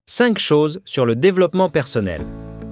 5 choses sur le développement personnel.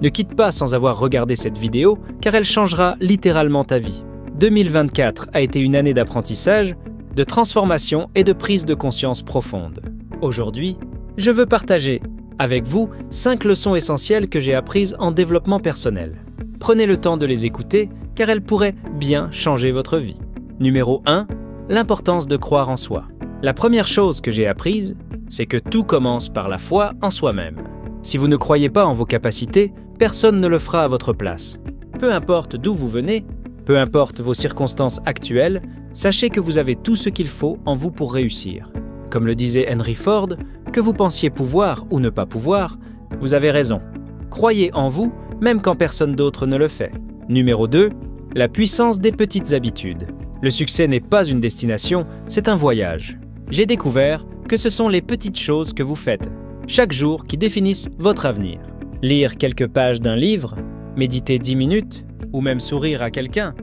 Ne quitte pas sans avoir regardé cette vidéo car elle changera littéralement ta vie. 2024 a été une année d'apprentissage, de transformation et de prise de conscience profonde. Aujourd'hui, je veux partager avec vous 5 leçons essentielles que j'ai apprises en développement personnel. Prenez le temps de les écouter car elles pourraient bien changer votre vie. Numéro 1. L'importance de croire en soi. La première chose que j'ai apprise, c'est que tout commence par la foi en soi-même. Si vous ne croyez pas en vos capacités, personne ne le fera à votre place. Peu importe d'où vous venez, peu importe vos circonstances actuelles, sachez que vous avez tout ce qu'il faut en vous pour réussir. Comme le disait Henry Ford, que vous pensiez pouvoir ou ne pas pouvoir, vous avez raison. Croyez en vous, même quand personne d'autre ne le fait. Numéro 2. La puissance des petites habitudes. Le succès n'est pas une destination, c'est un voyage. J'ai découvert que ce sont les petites choses que vous faites chaque jour qui définissent votre avenir. Lire quelques pages d'un livre, méditer 10 minutes ou même sourire à quelqu'un,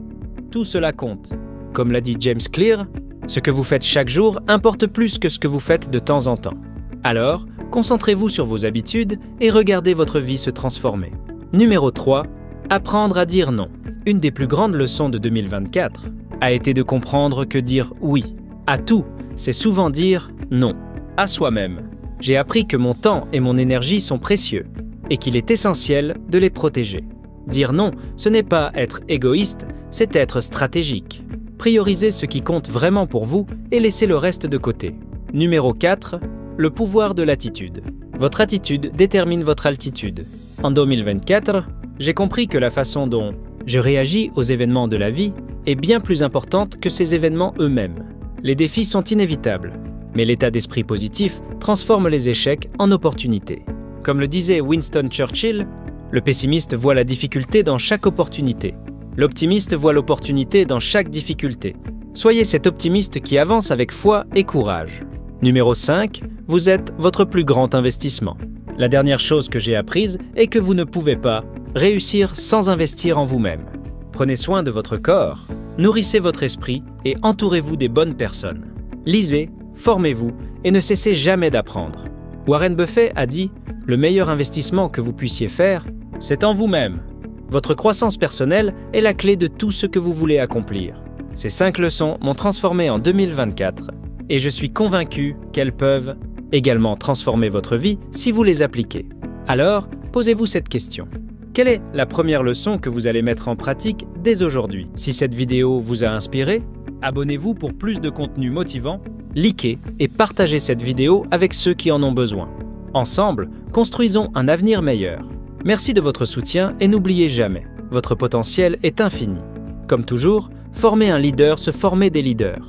tout cela compte. Comme l'a dit James Clear, ce que vous faites chaque jour importe plus que ce que vous faites de temps en temps. Alors, concentrez-vous sur vos habitudes et regardez votre vie se transformer. Numéro 3. Apprendre à dire non. Une des plus grandes leçons de 2024 a été de comprendre que dire oui à tout, c'est souvent dire non à soi-même. J'ai appris que mon temps et mon énergie sont précieux et qu'il est essentiel de les protéger. Dire non, ce n'est pas être égoïste, c'est être stratégique. Priorisez ce qui compte vraiment pour vous et laissez le reste de côté. Numéro 4. Le pouvoir de l'attitude. Votre attitude détermine votre altitude. En 2024, j'ai compris que la façon dont je réagis aux événements de la vie est bien plus importante que ces événements eux-mêmes. Les défis sont inévitables, mais l'état d'esprit positif transforme les échecs en opportunités. Comme le disait Winston Churchill, le pessimiste voit la difficulté dans chaque opportunité. L'optimiste voit l'opportunité dans chaque difficulté. Soyez cet optimiste qui avance avec foi et courage. Numéro 5. Vous êtes votre plus grand investissement. La dernière chose que j'ai apprise est que vous ne pouvez pas réussir sans investir en vous-même. Prenez soin de votre corps, nourrissez votre esprit et entourez-vous des bonnes personnes. Lisez, formez-vous et ne cessez jamais d'apprendre. Warren Buffett a dit « Le meilleur investissement que vous puissiez faire, c'est en vous-même. Votre croissance personnelle est la clé de tout ce que vous voulez accomplir. » Ces 5 leçons m'ont transformé en 2024 et je suis convaincu qu'elles peuvent également transformer votre vie si vous les appliquez. Alors, posez-vous cette question. Quelle est la première leçon que vous allez mettre en pratique dès aujourd'hui? Si cette vidéo vous a inspiré, abonnez-vous pour plus de contenu motivant, likez et partagez cette vidéo avec ceux qui en ont besoin. Ensemble, construisons un avenir meilleur. Merci de votre soutien et n'oubliez jamais, votre potentiel est infini. Comme toujours, former un leader se former des leaders.